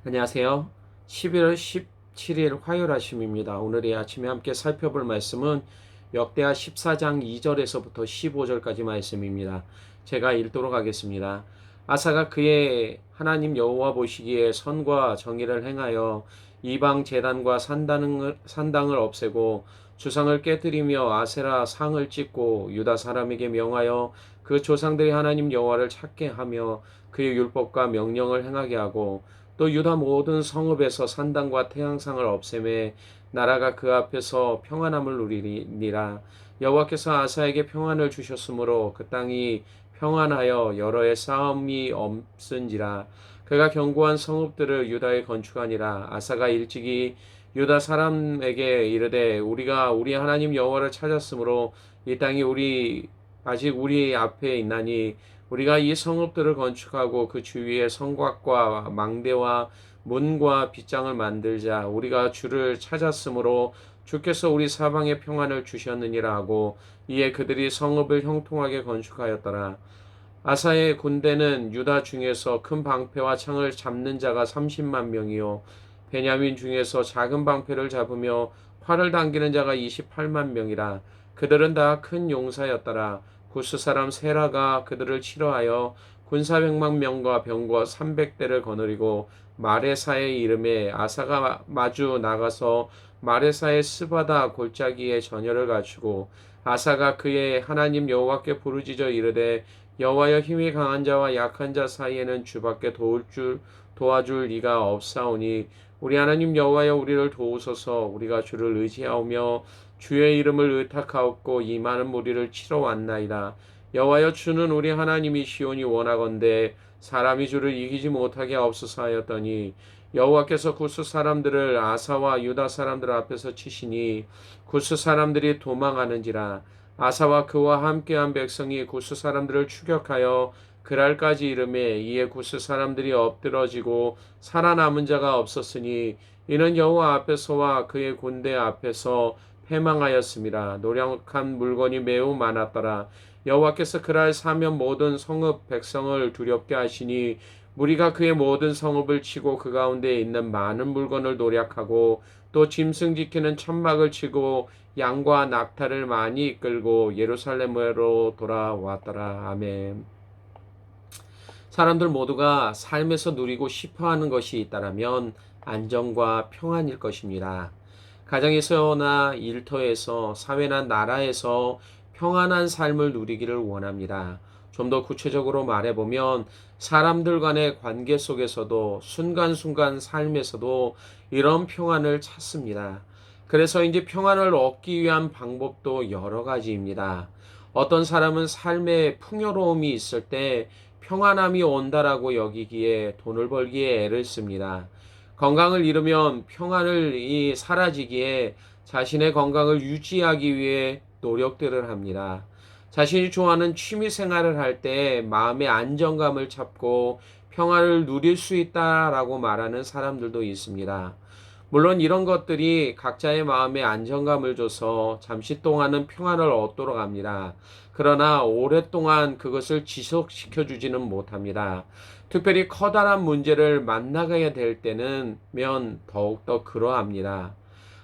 안녕하세요. 11월 17일 화요일 아침입니다. 오늘 이 아침에 함께 살펴볼 말씀은 역대하 14장 2절에서부터 15절까지 말씀입니다. 제가 읽도록 하겠습니다. 아사가 그의 하나님 여호와 보시기에 선과 정의를 행하여 이방 제단과 산당을 없애고 주상을 깨뜨리며 아세라 상을 찢고 유다 사람에게 명하여 그 조상들이 하나님 여호와를 찾게 하며 그의 율법과 명령을 행하게 하고 또 유다 모든 성읍에서 산당과 태양상을 없애매 나라가 그 앞에서 평안함을 누리니라. 여호와께서 아사에게 평안을 주셨으므로 그 땅이 평안하여 여러 해 싸움이 없은지라. 그가 견고한 성읍들을 유다에 건축하니라. 아사가 일찍이 유다 사람에게 이르되 우리가 우리 하나님 여호와를 찾았으므로 이 땅이 아직 우리 앞에 있나니 우리가 이 성읍들을 건축하고 그 주위에 성곽과 망대와 문과 빗장을 만들자. 우리가 주를 찾았으므로 주께서 우리 사방에 평안을 주셨느니라 하고 이에 그들이 성읍을 형통하게 건축하였더라. 아사의 군대는 유다 중에서 큰 방패와 창을 잡는 자가 30만 명이요 베냐민 중에서 작은 방패를 잡으며 활을 당기는 자가 28만 명이라. 그들은 다 큰 용사였더라. 구스 사람 세라가 그들을 치러하여 군사 100만 명과 병거 300대를 거느리고 마레사의 이름에 아사가 마주 나가서 마레사의 스바다 골짜기에 전열을 갖추고 아사가 그의 하나님 여호와께 부르짖어 이르되 여호와여 힘이 강한 자와 약한 자 사이에는 주밖에 도와줄 이가 없사오니 우리 하나님 여호와여 우리를 도우소서. 우리가 주를 의지하오며 주의 이름을 의탁하옵고 이 많은 무리를 치러 왔나이다. 여호와여 주는 우리 하나님이시오니 원하건대 사람이 주를 이기지 못하게 하옵소서 하였더니 여호와께서 구스 사람들을 아사와 유다 사람들 앞에서 치시니 구스 사람들이 도망하는지라. 아사와 그와 함께한 백성이 구스 사람들을 추격하여 그랄까지 이르매 이에 구스 사람들이 엎드러지고 살아남은 자가 없었으니 이는 여호와 앞에서와 그의 군대 앞에서 패망하였음이라. 노력한 물건이 매우 많았더라. 여호와께서 그날 사면 모든 성읍 백성을 두렵게 하시니 무리가 그의 모든 성읍을 치고 그 가운데 있는 많은 물건을 노략하고 또 짐승 지키는 천막을 치고 양과 낙타를 많이 이끌고 예루살렘으로 돌아왔더라. 아멘. 사람들 모두가 삶에서 누리고 싶어하는 것이 있다라면 안정과 평안일 것입니다. 가정에서나 일터에서 사회나 나라에서 평안한 삶을 누리기를 원합니다. 좀 더 구체적으로 말해보면 사람들 간의 관계 속에서도 순간순간 삶에서도 이런 평안을 찾습니다. 그래서 이제 평안을 얻기 위한 방법도 여러 가지입니다. 어떤 사람은 삶에 풍요로움이 있을 때 평안함이 온다라고 여기기에 돈을 벌기에 애를 씁니다. 건강을 잃으면 평안이 사라지기에 자신의 건강을 유지하기 위해 노력들을 합니다. 자신이 좋아하는 취미 생활을 할 때 마음의 안정감을 찾고 평안을 누릴 수 있다라고 말하는 사람들도 있습니다. 물론 이런 것들이 각자의 마음에 안정감을 줘서 잠시 동안은 평안을 얻도록 합니다. 그러나 오랫동안 그것을 지속시켜 주지는 못합니다. 특별히 커다란 문제를 만나게 될 때는 더욱더 그러합니다.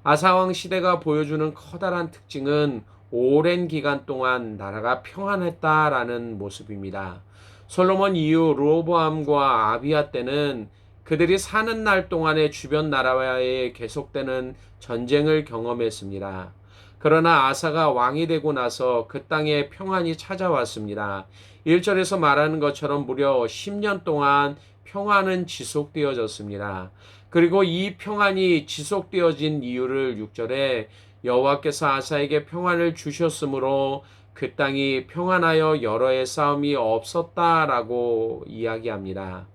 아사왕 시대가 보여주는 커다란 특징은 오랜 기간 동안 나라가 평안했다라는 모습입니다. 솔로몬 이후 르호보암과 아비야 때는 그들이 사는 날 동안에 주변 나라와의 계속되는 전쟁을 경험했습니다. 그러나 아사가 왕이 되고 나서 그 땅에 평안이 찾아왔습니다. 1절에서 말하는 것처럼 무려 10년 동안 평안은 지속되어졌습니다. 그리고 이 평안이 지속되어진 이유를 6절에 여호와께서 아사에게 평안을 주셨으므로 그 땅이 평안하여 여러 해 싸움이 없었다라고 이야기합니다.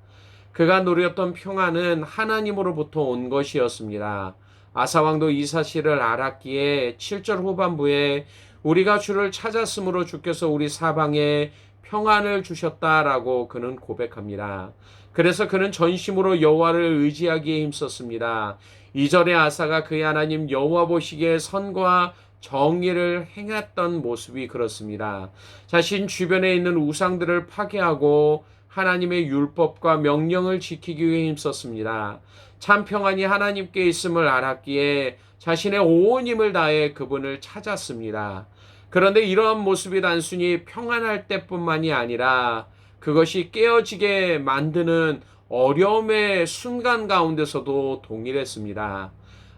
그가 누렸던 평안은 하나님으로부터 온 것이었습니다. 아사왕도 이 사실을 알았기에 7절 후반부에 우리가 주를 찾았으므로 주께서 우리 사방에 평안을 주셨다라고 그는 고백합니다. 그래서 그는 전심으로 여호와를 의지하기에 힘썼습니다. 2절에 아사가 그의 하나님 여호와 보시기에 선과 정의를 행했던 모습이 그렇습니다. 자신 주변에 있는 우상들을 파괴하고 하나님의 율법과 명령을 지키기 위해 힘썼습니다. 참 평안이 하나님께 있음을 알았기에 자신의 온 힘을 다해 그분을 찾았습니다. 그런데 이러한 모습이 단순히 평안할 때뿐만이 아니라 그것이 깨어지게 만드는 어려움의 순간 가운데서도 동일했습니다.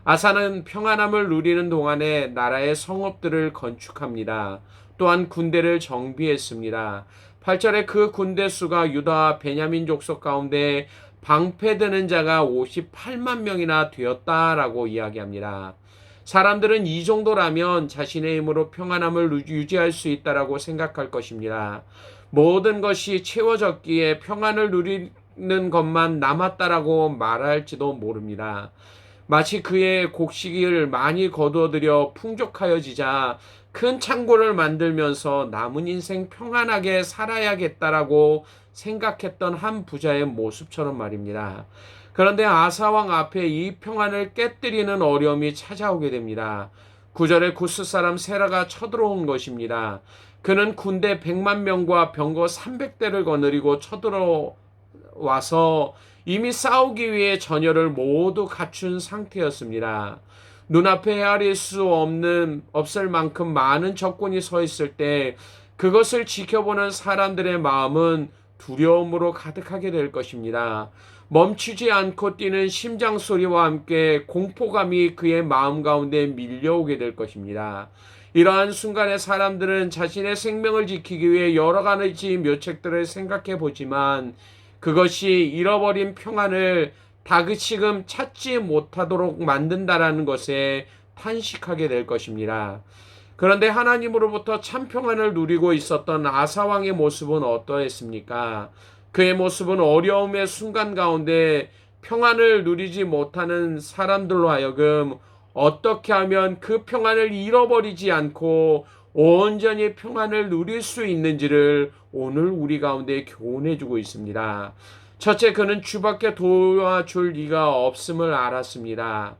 아사는 평안함을 누리는 동안에 나라의 성읍들을 건축합니다. 또한 군대를 정비했습니다. 8절에 그 군대 수가 유다와 베냐민 족속 가운데 방패드는 자가 58만 명이나 되었다라고 이야기합니다. 사람들은 이 정도라면 자신의 힘으로 평안함을 유지할 수 있다라고 생각할 것입니다. 모든 것이 채워졌기에 평안을 누리는 것만 남았다라고 말할지도 모릅니다. 마치 그의 곡식을 많이 거두어들여 풍족하여지자 큰 창고를 만들면서 남은 인생 평안하게 살아야겠다라고 생각했던 한 부자의 모습처럼 말입니다. 그런데 아사왕 앞에 이 평안을 깨뜨리는 어려움이 찾아오게 됩니다. 9절에 구스 사람 세라가 쳐들어온 것입니다. 그는 군대 100만 명과 병거 300대를 거느리고 쳐들어와서 이미 싸우기 위해 전열을 모두 갖춘 상태였습니다. 눈앞에 헤아릴 수 없을 만큼 많은 적군이 서 있을 때 그것을 지켜보는 사람들의 마음은 두려움으로 가득하게 될 것입니다. 멈추지 않고 뛰는 심장 소리와 함께 공포감이 그의 마음 가운데 밀려오게 될 것입니다. 이러한 순간에 사람들은 자신의 생명을 지키기 위해 여러 가지 묘책들을 생각해 보지만 그것이 잃어버린 평안을 다시금 찾지 못하도록 만든다라는 것에 탄식하게 될 것입니다. 그런데 하나님으로부터 참 평안을 누리고 있었던 아사왕의 모습은 어떠했습니까? 그의 모습은 어려움의 순간 가운데 평안을 누리지 못하는 사람들로 하여금 어떻게 하면 그 평안을 잃어버리지 않고 온전히 평안을 누릴 수 있는지를 오늘 우리 가운데 교훈해주고 있습니다. 첫째, 그는 주밖에 도와줄 이가 없음을 알았습니다.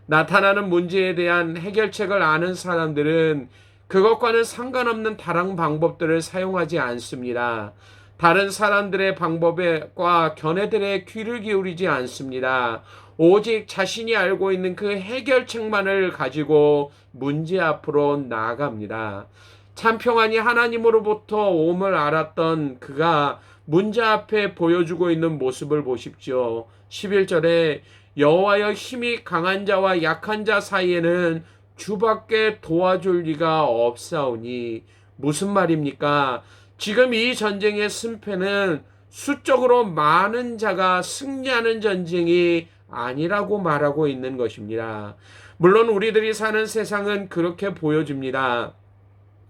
나타나는 문제에 대한 해결책을 아는 사람들은 그것과는 상관없는 다른 방법들을 사용하지 않습니다. 다른 사람들의 방법과 견해들의 귀를 기울이지 않습니다. 오직 자신이 알고 있는 그 해결책만을 가지고 문제 앞으로 나아갑니다. 참 평안이 하나님으로부터 옴을 알았던 그가 문제 앞에 보여주고 있는 모습을 보십시오. 11절에 여호와여 힘이 강한 자와 약한 자 사이에는 주밖에 도와줄 리가 없사오니. 무슨 말입니까? 지금 이 전쟁의 승패는 수적으로 많은 자가 승리하는 전쟁이 아니라고 말하고 있는 것입니다. 물론 우리들이 사는 세상은 그렇게 보여집니다.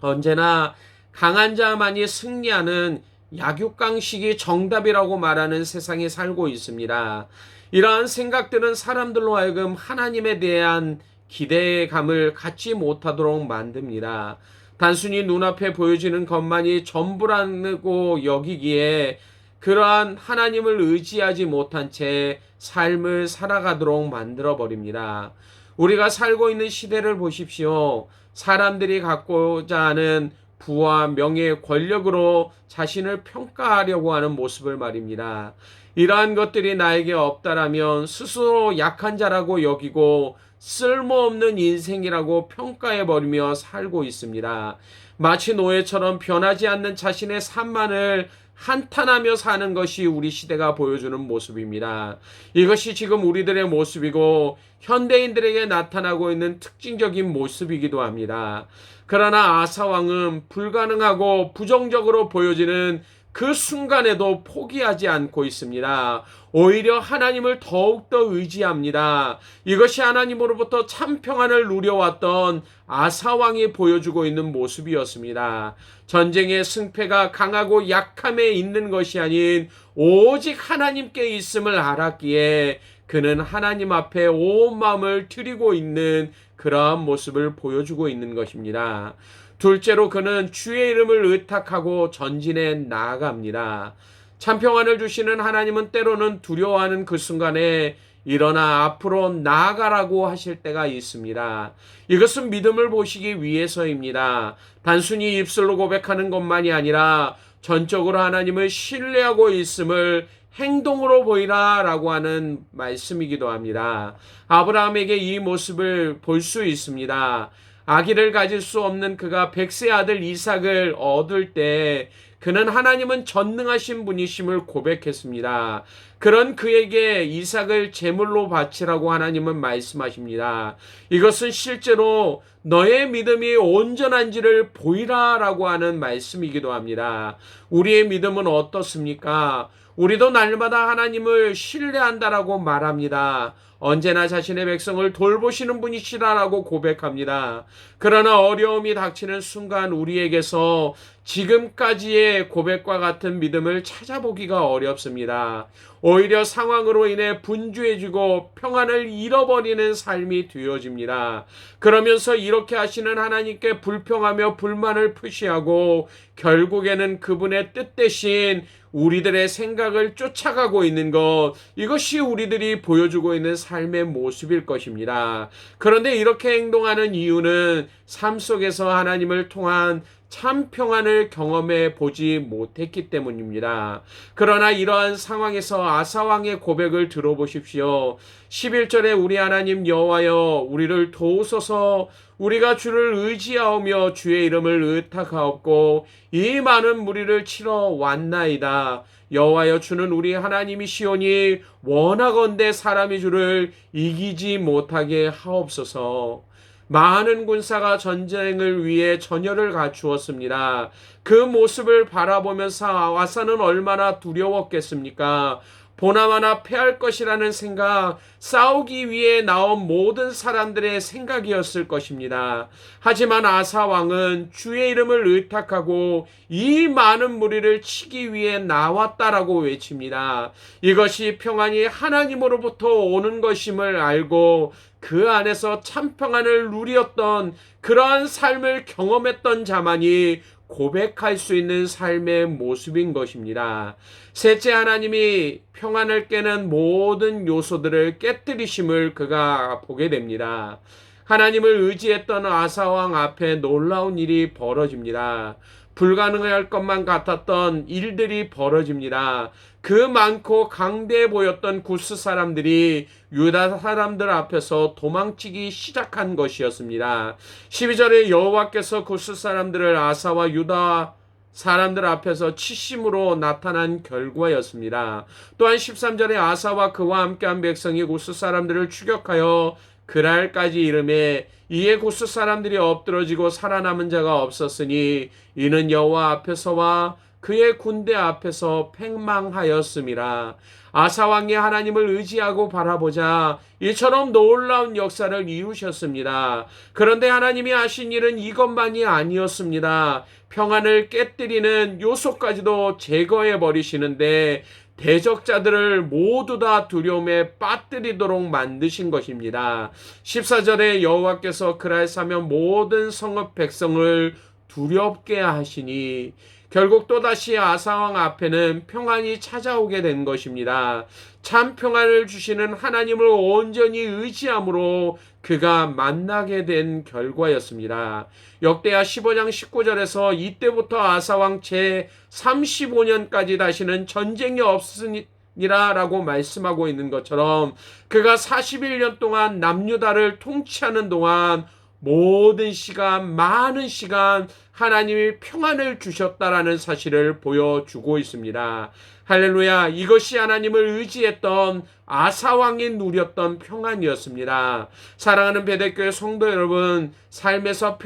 언제나 강한 자만이 승리하는 약육강식이 정답이라고 말하는 세상에 살고 있습니다. 이러한 생각들은 사람들로 하여금 하나님에 대한 기대감을 갖지 못하도록 만듭니다. 단순히 눈앞에 보여지는 것만이 전부라고 여기기에 그러한 하나님을 의지하지 못한 채 삶을 살아가도록 만들어버립니다. 우리가 살고 있는 시대를 보십시오. 사람들이 갖고자 하는 부와 명예, 권력으로 자신을 평가하려고 하는 모습을 말입니다. 이러한 것들이 나에게 없다라면 스스로 약한 자라고 여기고 쓸모없는 인생이라고 평가해버리며 살고 있습니다. 마치 노예처럼 변하지 않는 자신의 삶만을 한탄하며 사는 것이 우리 시대가 보여주는 모습입니다. 이것이 지금 우리들의 모습이고 현대인들에게 나타나고 있는 특징적인 모습이기도 합니다. 그러나 아사왕은 불가능하고 부정적으로 보여지는 그 순간에도 포기하지 않고 있습니다. 오히려 하나님을 더욱더 의지합니다. 이것이 하나님으로부터 참 평안을 누려왔던 아사왕이 보여주고 있는 모습이었습니다. 전쟁의 승패가 강하고 약함에 있는 것이 아닌 오직 하나님께 있음을 알았기에 그는 하나님 앞에 온 마음을 드리고 있는 그러한 모습을 보여주고 있는 것입니다. 둘째로 그는 주의 이름을 의탁하고 전진해 나아갑니다. 참 평안을 주시는 하나님은 때로는 두려워하는 그 순간에 일어나 앞으로 나아가라고 하실 때가 있습니다. 이것은 믿음을 보시기 위해서입니다. 단순히 입술로 고백하는 것만이 아니라 전적으로 하나님을 신뢰하고 있음을 행동으로 보이라 라고 하는 말씀이기도 합니다. 아브라함에게 이 모습을 볼 수 있습니다. 아기를 가질 수 없는 그가 백세 아들 이삭을 얻을 때 그는 하나님은 전능하신 분이심을 고백했습니다. 그런 그에게 이삭을 제물로 바치라고 하나님은 말씀하십니다. 이것은 실제로 너의 믿음이 온전한지를 보이라 라고 하는 말씀이기도 합니다. 우리의 믿음은 어떻습니까? 우리도 날마다 하나님을 신뢰한다라고 말합니다. 언제나 자신의 백성을 돌보시는 분이시라라고 고백합니다. 그러나 어려움이 닥치는 순간 우리에게서 지금까지의 고백과 같은 믿음을 찾아보기가 어렵습니다. 오히려 상황으로 인해 분주해지고 평안을 잃어버리는 삶이 되어집니다. 그러면서 이렇게 하시는 하나님께 불평하며 불만을 표시하고 결국에는 그분의 뜻 대신 우리들의 생각을 쫓아가고 있는 것, 이것이 우리들이 보여주고 있는 삶의 모습일 것입니다. 그런데 이렇게 행동하는 이유는 삶 속에서 하나님을 통한 참 평안을 경험해 보지 못했기 때문입니다. 그러나 이러한 상황에서 아사왕의 고백을 들어보십시오. 11절에 우리 하나님 여호와여 우리를 도우소서, 우리가 주를 의지하오며 주의 이름을 의탁하옵고 이 많은 무리를 치러 왔나이다. 여호와여 주는 우리 하나님이시오니 원하건대 사람이 주를 이기지 못하게 하옵소서. 많은 군사가 전쟁을 위해 전열을 갖추었습니다. 그 모습을 바라보면서 아사는 얼마나 두려웠겠습니까? 보나마나 패할 것이라는 생각, 싸우기 위해 나온 모든 사람들의 생각이었을 것입니다. 하지만 아사 왕은 주의 이름을 의탁하고 이 많은 무리를 치기 위해 나왔다라고 외칩니다. 이것이 평안이 하나님으로부터 오는 것임을 알고 그 안에서 참 평안을 누렸던 그러한 삶을 경험했던 자만이 고백할 수 있는 삶의 모습인 것입니다. 셋째, 하나님이 평안을 깨는 모든 요소들을 깨뜨리심을 그가 보게 됩니다. 하나님을 의지했던 아사왕 앞에 놀라운 일이 벌어집니다. 불가능할 것만 같았던 일들이 벌어집니다. 그 많고 강대해 보였던 구스 사람들이 유다 사람들 앞에서 도망치기 시작한 것이었습니다. 12절에 여호와께서 구스 사람들을 아사와 유다 사람들 앞에서 치심으로 나타난 결과였습니다. 또한 13절에 아사와 그와 함께한 백성이 구스 사람들을 추격하여 그날까지 이르매 이에 구스 사람들이 엎드러지고 살아남은 자가 없었으니 이는 여호와 앞에서와 그의 군대 앞에서 패망하였음이라. 아사왕이 하나님을 의지하고 바라보자 이처럼 놀라운 역사를 이루셨습니다. 그런데 하나님이 하신 일은 이것만이 아니었습니다. 평안을 깨뜨리는 요소까지도 제거해 버리시는데 대적자들을 모두 다 두려움에 빠뜨리도록 만드신 것입니다. 14절에 여호와께서 그날 사면 모든 성읍 백성을 두렵게 하시니 결국 또다시 아사왕 앞에는 평안이 찾아오게 된 것입니다. 참 평안을 주시는 하나님을 온전히 의지함으로 그가 만나게 된 결과였습니다. 역대하 15장 19절에서 이때부터 아사왕 제 35년까지 다시는 전쟁이 없으니라 라고 말씀하고 있는 것처럼 그가 41년 동안 남유다를 통치하는 동안 모든 시간, 많은 시간 하나님이 평안을 주셨다라는 사실을 보여주고 있습니다. 할렐루야. 이것이 하나님을 의지했던 아사왕이 누렸던 평안이었습니다. 사랑하는 베델교회 성도 여러분, 삶에서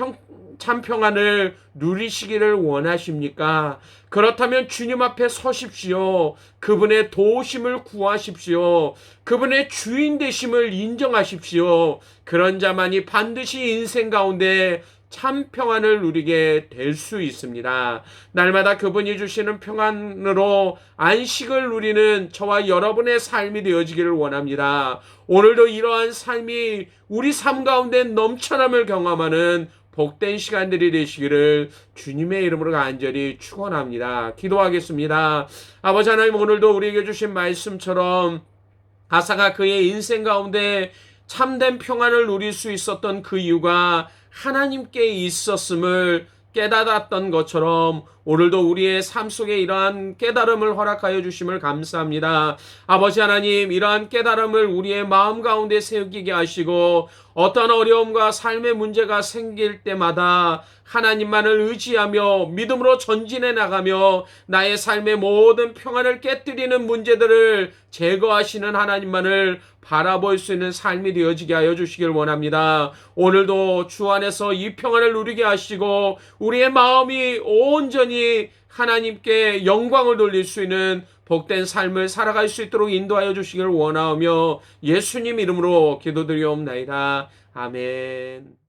참 평안을 누리시기를 원하십니까? 그렇다면 주님 앞에 서십시오. 그분의 도우심을 구하십시오. 그분의 주인 되심을 인정하십시오. 그런 자만이 반드시 인생 가운데 참 평안을 누리게 될 수 있습니다. 날마다 그분이 주시는 평안으로 안식을 누리는 저와 여러분의 삶이 되어지기를 원합니다. 오늘도 이러한 삶이 우리 삶 가운데 넘쳐남을 경험하는 복된 시간들이 되시기를 주님의 이름으로 간절히 축원합니다. 기도하겠습니다. 아버지 하나님, 오늘도 우리에게 주신 말씀처럼 아사가 그의 인생 가운데 참된 평안을 누릴 수 있었던 그 이유가 하나님께 있었음을 깨닫았던 것처럼 오늘도 우리의 삶 속에 이러한 깨달음을 허락하여 주심을 감사합니다. 아버지 하나님, 이러한 깨달음을 우리의 마음 가운데 새기게 하시고 어떤 어려움과 삶의 문제가 생길 때마다 하나님만을 의지하며 믿음으로 전진해 나가며 나의 삶의 모든 평안을 깨뜨리는 문제들을 제거하시는 하나님만을 바라볼 수 있는 삶이 되어지게 하여 주시길 원합니다. 오늘도 주 안에서 이 평안을 누리게 하시고 우리의 마음이 온전히 하나님께 영광을 돌릴 수 있는 복된 삶을 살아갈 수 있도록 인도하여 주시길 원하며 예수님 이름으로 기도드리옵나이다. 아멘.